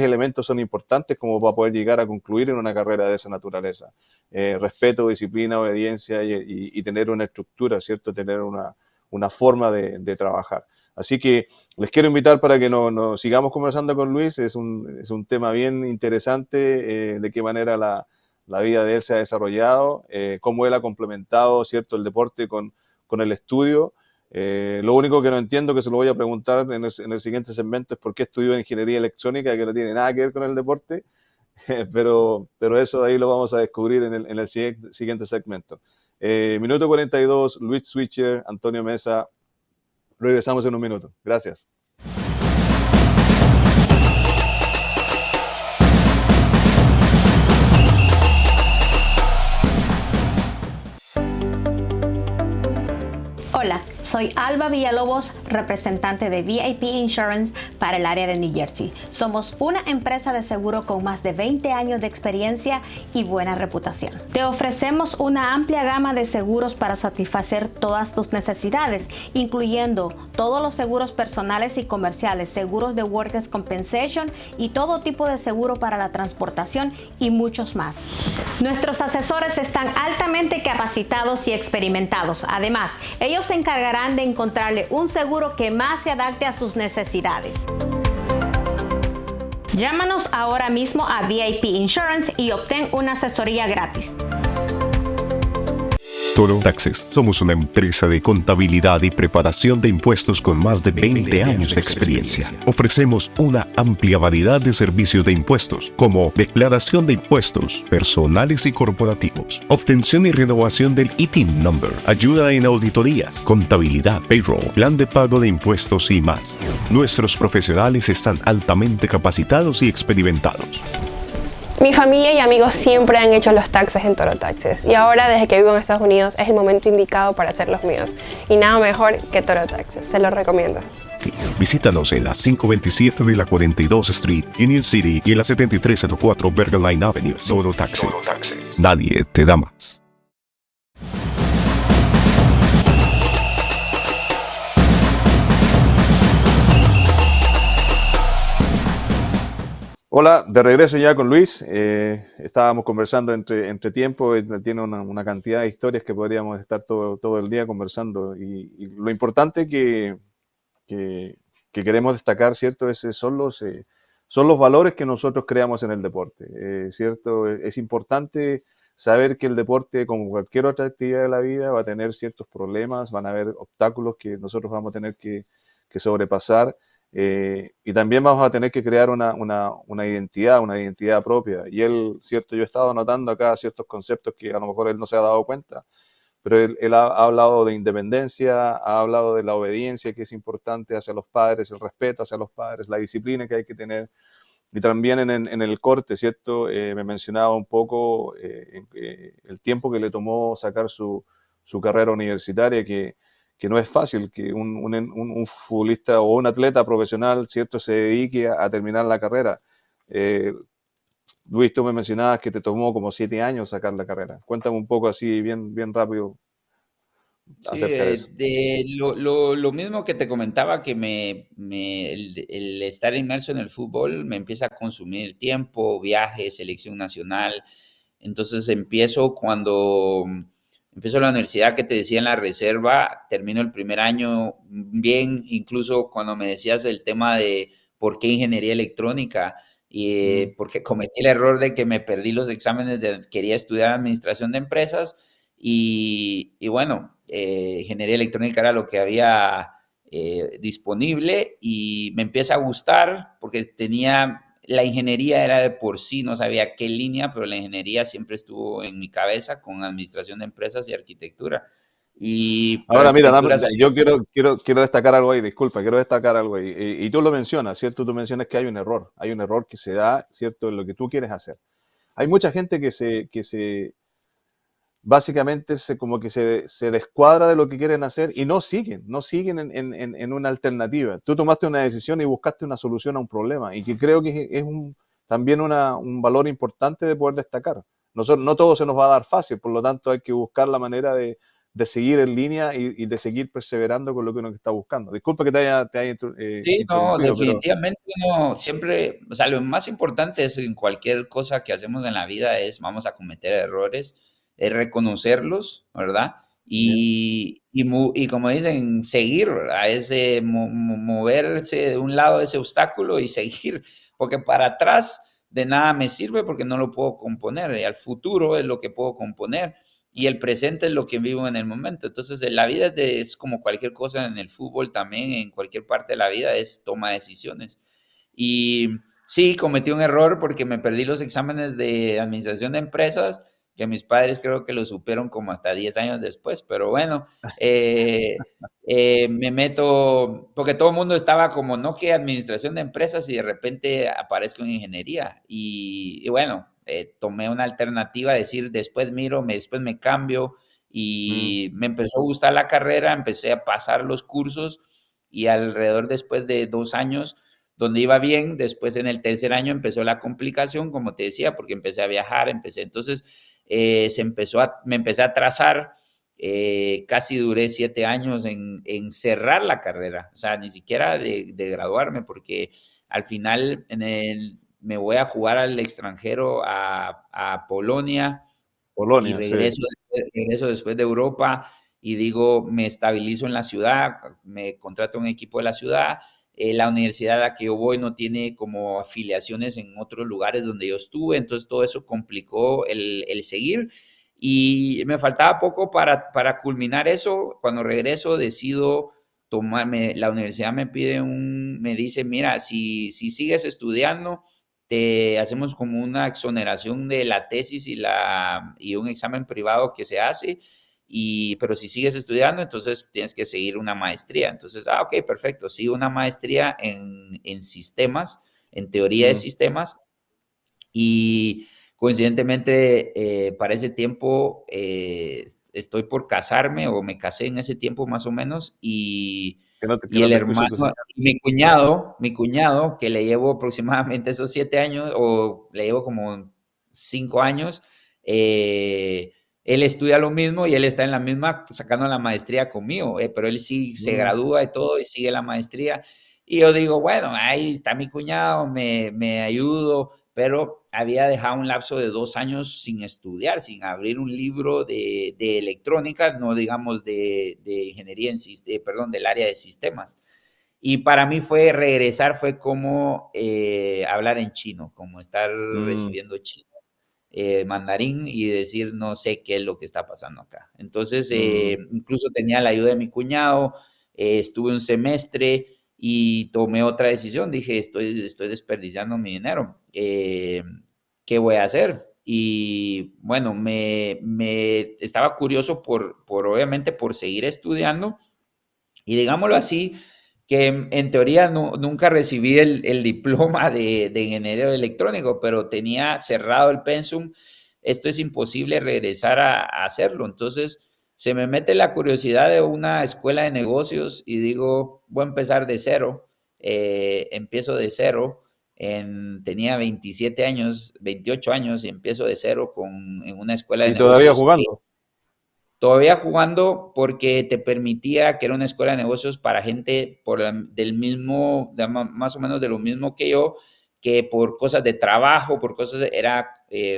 S1: elementos son importantes como para poder llegar a concluir en una carrera de esa naturaleza. Respeto, disciplina, obediencia y tener una estructura, ¿cierto?, tener una forma de trabajar. Así que les quiero invitar para que nos sigamos conversando con Luis. Es un tema bien interesante, de qué manera la vida de él se ha desarrollado, cómo él ha complementado, ¿cierto?, el deporte con el estudio. Lo único que no entiendo, que se lo voy a preguntar en el siguiente segmento, es por qué estudió ingeniería electrónica, que no tiene nada que ver con el deporte, pero eso ahí lo vamos a descubrir en el siguiente segmento. Minuto 42, Luis Switcher, Antonio Mesa. Regresamos en un minuto. Gracias.
S6: Hola,
S3: Soy Alba Villalobos, representante de VIP Insurance para el área de New Jersey. Somos una empresa de seguro con más de 20 años de experiencia y buena reputación. Te ofrecemos una amplia gama de seguros para satisfacer todas tus necesidades, incluyendo todos los seguros personales y comerciales, seguros de Workers' Compensation y todo tipo de seguro para la transportación y muchos más. Nuestros asesores están altamente capacitados y experimentados. Además, ellos se encargarán de encontrarle un seguro que más se adapte a sus necesidades. Llámanos ahora mismo a VIP Insurance y obtén una asesoría gratis.
S4: Toro Taxes. Somos una empresa de contabilidad y preparación de impuestos con más de 20 años de experiencia. Ofrecemos una amplia variedad de servicios de impuestos, como declaración de impuestos personales y corporativos, obtención y renovación del ITIN number, ayuda en auditorías, contabilidad, payroll, plan de pago de impuestos y más. Nuestros profesionales están altamente capacitados y experimentados.
S6: Mi familia y amigos siempre han hecho los taxes en Toro Taxes y ahora desde que vivo en Estados Unidos es el momento indicado para hacer los míos y nada mejor que Toro Taxes, se los recomiendo.
S4: Visítanos en la 527 de la 42 Street, Union City y en la 7304 Bergline Avenue. Toro Taxes. Nadie te da más.
S1: Hola, de regreso ya con Luis. Estábamos conversando entre tiempo. Él tiene una cantidad de historias que podríamos estar todo el día conversando. Y lo importante que queremos destacar, ¿cierto? Son los valores que nosotros creamos en el deporte, ¿cierto? Es importante saber que el deporte, como cualquier otra actividad de la vida, va a tener ciertos problemas, van a haber obstáculos que nosotros vamos a tener que sobrepasar. Y también vamos a tener que crear una identidad propia. Y él, cierto, yo he estado notando acá ciertos conceptos que a lo mejor él no se ha dado cuenta, pero él ha hablado de independencia, ha hablado de la obediencia que es importante hacia los padres, el respeto hacia los padres, la disciplina que hay que tener. Y también en el corte, ¿cierto? Me mencionaba un poco el tiempo que le tomó sacar su carrera universitaria, que no es fácil que un futbolista o un atleta profesional, ¿cierto?, se dedique a terminar la carrera. Luis, tú me mencionabas que te tomó como 7 años sacar la carrera. Cuéntame un poco así, bien rápido,
S2: Sí,
S1: acerca de eso.
S2: lo mismo que te comentaba, que el estar inmerso en el fútbol me empieza a consumir tiempo, viajes, selección nacional. Entonces cuando empiezo la universidad que te decía en la reserva, termino el primer año bien, incluso cuando me decías el tema de por qué ingeniería electrónica, y porque cometí el error de que me perdí los exámenes, quería estudiar administración de empresas y bueno, ingeniería electrónica era lo que había disponible y me empieza a gustar porque la ingeniería era de por sí, no sabía qué línea, pero la ingeniería siempre estuvo en mi cabeza con administración de empresas y arquitectura. Pero
S1: Ahora, mira,
S2: arquitectura salió.
S1: yo quiero destacar algo ahí, disculpa, quiero destacar algo ahí. Y tú lo mencionas, ¿cierto? Tú mencionas que hay un error que se da, ¿cierto?, en lo que tú quieres hacer. Hay mucha gente que básicamente como que se descuadra de lo que quieren hacer y no siguen en una alternativa. Tú tomaste una decisión y buscaste una solución a un problema y que creo que es también un valor importante de poder destacar. No todo se nos va a dar fácil, por lo tanto hay que buscar la manera de seguir en línea y de seguir perseverando con lo que uno está buscando. Disculpa que te haya
S2: Sí, no,
S1: interrumpido, pero
S2: definitivamente no, siempre, o sea, lo más importante es en cualquier cosa que hacemos en la vida vamos a cometer errores, es reconocerlos, ¿verdad?
S1: bien.
S2: Y como dicen, seguir a moverse de un lado de ese obstáculo y seguir, porque para atrás de nada me sirve porque no lo puedo componer, y al futuro es lo que puedo componer y el presente es lo que vivo en el momento. Entonces, la vida es como cualquier cosa en el fútbol también, en cualquier parte de la vida, es toma de decisiones. Y sí, cometí un error porque me perdí los exámenes de administración de empresas, que mis padres creo que lo supieron como hasta 10 años después, pero bueno, me meto, porque todo el mundo estaba como, no, que administración de empresas y de repente aparezco en ingeniería. Y bueno, tomé una alternativa, decir, después me cambio y me empezó a gustar la carrera, empecé a pasar los cursos y alrededor después de 2 años, donde iba bien, después en el tercer año empezó la complicación, como te decía, porque empecé a viajar, entonces me empecé a atrasar, casi duré 7 años en cerrar la carrera, o sea, ni siquiera de graduarme, porque al final me voy a jugar al extranjero, a Polonia, y
S1: Polonia, sí.
S2: regreso después de Europa y digo, me estabilizo en la ciudad, me contrato un equipo de la ciudad. La universidad a la que yo voy no tiene como afiliaciones en otros lugares donde yo estuve, entonces todo eso complicó el seguir y me faltaba poco para culminar eso. Cuando regreso decido tomarme, la universidad me dice, mira, si sigues estudiando, te hacemos como una exoneración de la tesis y un examen privado que se hace, pero si sigues estudiando, entonces tienes que seguir una maestría. Entonces, ok, perfecto, sigo una maestría en sistemas, en teoría de
S1: Mm.
S2: sistemas, y coincidentemente para ese tiempo estoy por casarme o me casé en ese tiempo más o menos
S1: Que
S2: y
S1: no
S2: el
S1: te escucho
S2: hermano,
S1: tu señal.
S2: mi cuñado, que le llevo aproximadamente esos 7 años o le llevo como 5 años, él estudia lo mismo y él está en la misma, sacando la maestría conmigo, pero él sí se
S1: Mm.
S2: gradúa y todo y sigue la maestría. Y yo digo, bueno, ahí está mi cuñado, me ayudo, pero había dejado un lapso de 2 años sin estudiar, sin abrir un libro de electrónica, no digamos de ingeniería perdón, del área de sistemas. Y para mí fue como hablar en chino, como estar
S1: Mm.
S2: recibiendo chino, mandarín y decir, no sé qué es lo que está pasando acá. Entonces,
S1: Mm.
S2: incluso tenía la ayuda de mi cuñado, estuve un semestre y tomé otra decisión. Dije, estoy desperdiciando mi dinero. ¿Qué voy a hacer? Y bueno, me estaba curioso obviamente, por seguir estudiando. Y digámoslo así, que en teoría nunca recibí el diploma de ingeniero electrónico, pero tenía cerrado el pensum. Esto es imposible regresar a hacerlo. Entonces, se me mete la curiosidad de una escuela de negocios y digo, voy a empezar de cero. Empiezo de cero. Tenía 27 años, 28 años y empiezo de cero en una escuela de
S1: Y todavía
S2: negocios.
S1: jugando.
S2: Todavía jugando porque te permitía que era una escuela de negocios para gente del mismo, más o menos de lo mismo que yo, que por cosas de trabajo, era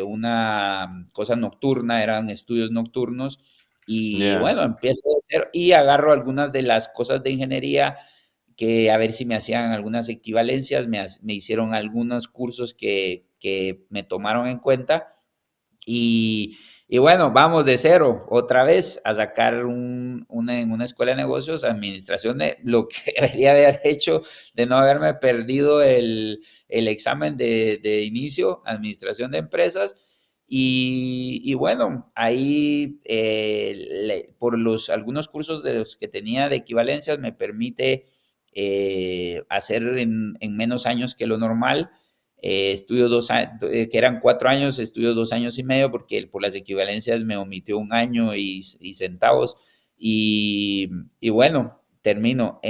S2: una cosa nocturna, eran estudios nocturnos. Y
S1: Yeah.
S2: bueno, empiezo a hacer y agarro algunas de las cosas de ingeniería que a ver si me hacían algunas equivalencias, me hicieron algunos cursos que me tomaron en cuenta y bueno, vamos de cero otra vez a sacar en una escuela de negocios, administración, de lo que debería haber hecho, de no haberme perdido el examen de inicio, administración de empresas. Y bueno, ahí por algunos cursos de los que tenía de equivalencias me permite hacer en menos años que lo normal. Estudio que eran 4 años, estudio 2 años y medio porque por las equivalencias me omitió un año y centavos. Y bueno, termino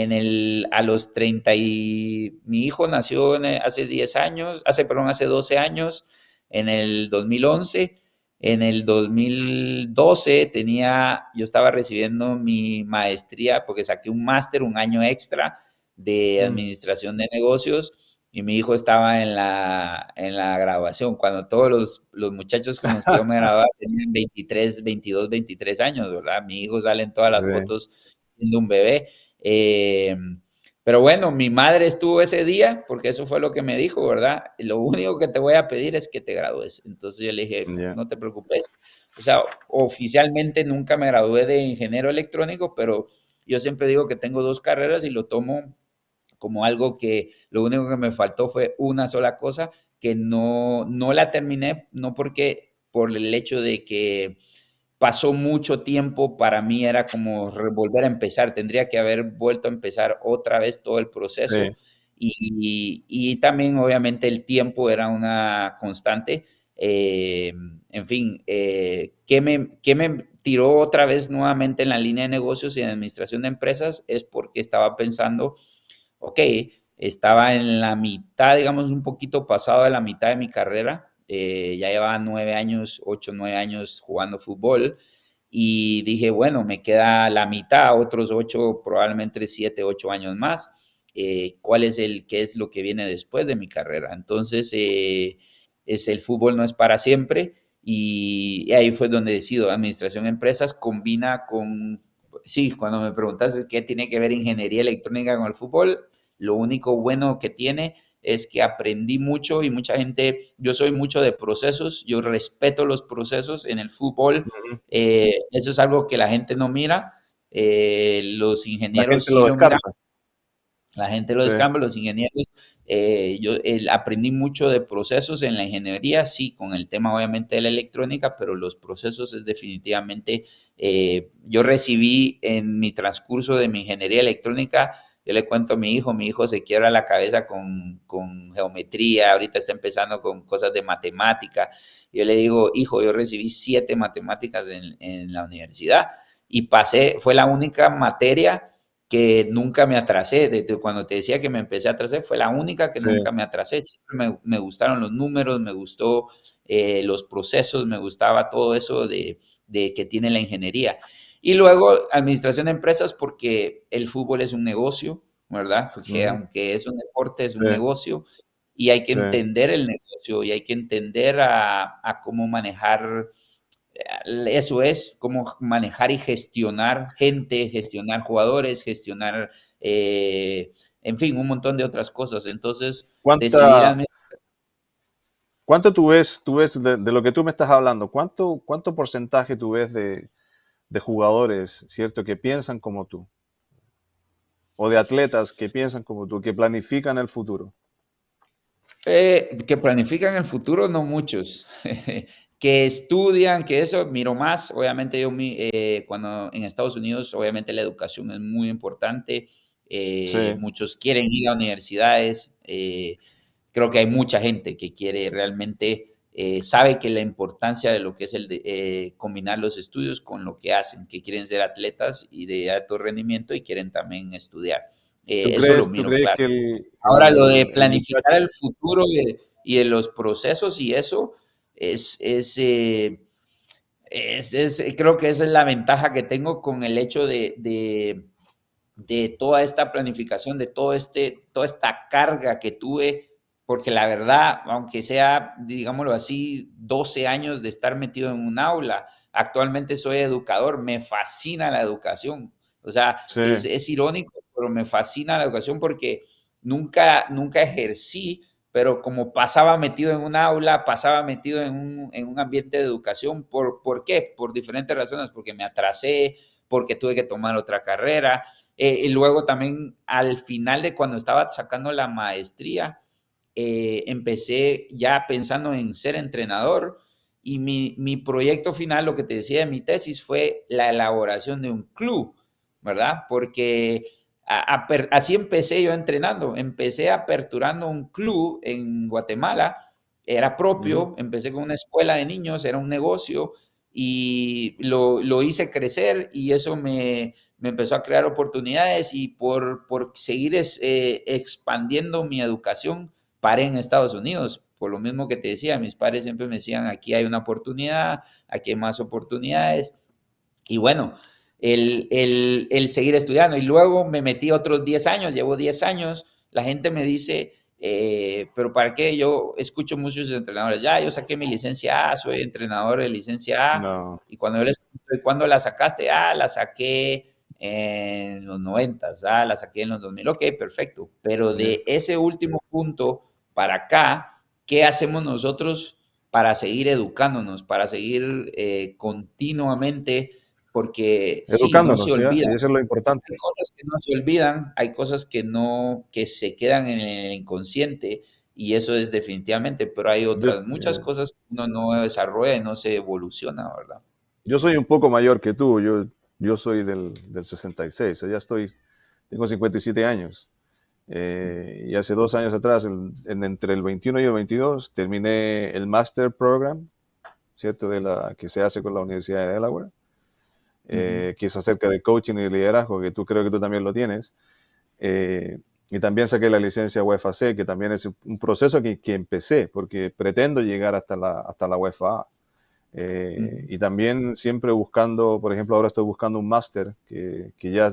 S2: a los 30 mi hijo nació hace 10 años, hace 12 años, en el 2011. En el 2012 yo estaba recibiendo mi maestría porque saqué un máster, un año extra de
S1: Mm.
S2: administración de negocios y mi hijo estaba en la graduación, cuando todos los muchachos con los que yo me graduaba tenían 23, 22, 23 años, ¿verdad? Mi hijo sale en todas las
S1: Sí.
S2: fotos siendo un bebé. Pero bueno, mi madre estuvo ese día, porque eso fue lo que me dijo, ¿verdad? Lo único que te voy a pedir es que te gradúes. Entonces yo le dije,
S1: Yeah.
S2: no te preocupes. O sea, oficialmente nunca me gradué de ingeniero electrónico, pero yo siempre digo que tengo 2 carreras y lo tomo como algo que lo único que me faltó fue una sola cosa, que no la terminé, no por el hecho de que pasó mucho tiempo, para mí era como volver a empezar, tendría que haber vuelto a empezar otra vez todo el proceso
S1: Sí.
S2: y también obviamente el tiempo era una constante. En fin, ¿qué me tiró otra vez nuevamente en la línea de negocios y en administración de empresas? Es porque estaba pensando, ok, estaba en la mitad, digamos, un poquito pasado de la mitad de mi carrera. Ya llevaba 9 años, 8, 9 años jugando fútbol. Y dije, bueno, me queda la mitad, otros 8, probablemente 7, 8 años más. ¿Qué es lo que viene después de mi carrera? Entonces, el fútbol no es para siempre. Y ahí fue donde decido, administración de empresas combina con, sí, cuando me preguntas qué tiene que ver ingeniería electrónica con el fútbol, lo único bueno que tiene es que aprendí mucho y mucha gente, yo soy mucho de procesos, yo respeto los procesos en el fútbol,
S1: Ujú.
S2: eso es algo que la gente no mira, los
S1: La
S2: ingenieros
S1: gente
S2: sí
S1: lo
S2: lo miran,
S1: descarta.
S2: la gente lo
S1: Sí,
S2: descambia, los ingenieros. Yo aprendí mucho de procesos en la ingeniería, sí, con el tema obviamente de la electrónica, pero los procesos es definitivamente, yo recibí en mi transcurso de mi ingeniería electrónica, yo le cuento a mi hijo se quiebra la cabeza con geometría, ahorita está empezando con cosas de matemática. Yo le digo, hijo, yo recibí 7 matemáticas en la universidad y fue la única materia que nunca me atrasé. Desde cuando te decía que me empecé a atrasar, fue la única que
S1: sí.
S2: nunca me atrasé. Siempre me gustaron los números, me gustó los procesos, me gustaba todo eso de que tiene la ingeniería. Y luego, administración de empresas, porque el fútbol es un negocio, ¿verdad? Porque
S1: Ujú.
S2: aunque es un deporte, es un
S1: Sí,
S2: negocio y hay que
S1: sí.
S2: entender el negocio y hay que entender a cómo manejar eso es cómo manejar y gestionar gente, gestionar jugadores, gestionar, en fin, un montón de otras cosas. Entonces, decidí
S1: ¿Cuánta, cuánto tú ves de lo que tú me estás hablando? ¿Cuánto porcentaje tú ves de jugadores, cierto, que piensan como tú? O de atletas que piensan como tú, que planifican el futuro.
S2: que planifican el futuro, no muchos. Que estudian, que eso, miro más. Obviamente cuando en Estados Unidos, obviamente la educación es muy importante.
S1: Sí,
S2: Muchos quieren ir a universidades. Creo que hay mucha gente que quiere realmente, sabe que la importancia de lo que es combinar los estudios con lo que hacen, que quieren ser atletas y de alto rendimiento y quieren también estudiar. Eso lo
S1: tú
S2: miro
S1: crees
S2: claro.
S1: que
S2: Ahora, lo de
S1: el
S2: planificar
S1: muchacho,
S2: el futuro y de los procesos y eso creo que esa es la ventaja que tengo con el hecho de toda esta planificación, de toda esta carga que tuve, porque la verdad, aunque sea, digámoslo así, 12 años de estar metido en un aula, actualmente soy educador, me fascina la educación. O sea,
S1: sí,
S2: es irónico, pero me fascina la educación porque nunca ejercí, pero como pasaba metido en un aula, pasaba metido en un ambiente de educación, ¿por qué? Por diferentes razones, porque me atrasé, porque tuve que tomar otra carrera, y luego también al final de cuando estaba sacando la maestría, empecé ya pensando en ser entrenador y mi proyecto final, lo que te decía de mi tesis, fue la elaboración de un club, ¿verdad? Porque así empecé yo entrenando, empecé aperturando un club en Guatemala, era
S1: ujú,
S2: propio, empecé con una escuela de niños, era un negocio y lo hice crecer y eso me empezó a crear oportunidades y por seguir expandiendo mi educación, paré en Estados Unidos. Por lo mismo que te decía, mis padres siempre me decían, aquí hay una oportunidad, aquí hay más oportunidades. Y bueno, el seguir estudiando. Y luego me metí otros 10 años, llevo 10 años. La gente me dice, pero ¿para qué? Yo escucho muchos entrenadores, ya, yo saqué mi licencia A, soy entrenador de licencia A.
S1: no,
S2: Y cuando yo les pregunto, ¿cuándo la sacaste? Ah, la saqué en los 90, la saqué en los 2000. Ok, perfecto. Pero
S1: sí.
S2: de ese último punto para acá, ¿qué hacemos nosotros para seguir educándonos, para seguir continuamente? Porque sí, no se
S1: Educándonos, ¿ya?
S2: olvida.
S1: Y eso es lo importante.
S2: Hay cosas que no se olvidan, hay cosas que no, que se quedan en el inconsciente y eso es definitivamente, pero hay
S1: Yo,
S2: otras muchas cosas que uno no desarrolla y no se evoluciona, ¿verdad?
S1: yo soy un poco mayor que tú, yo soy del 66, o sea, tengo 57 años. Y hace 2 años atrás, entre el 21 y el 22, terminé el Master Program, ¿cierto? Que se hace con la Universidad de Delaware, que es acerca de coaching y liderazgo, que creo que tú también lo tienes. Y también saqué la licencia UFAC, que también es un proceso que empecé, porque pretendo llegar hasta la UFA. Y también siempre buscando, por ejemplo, ahora estoy buscando un máster que ya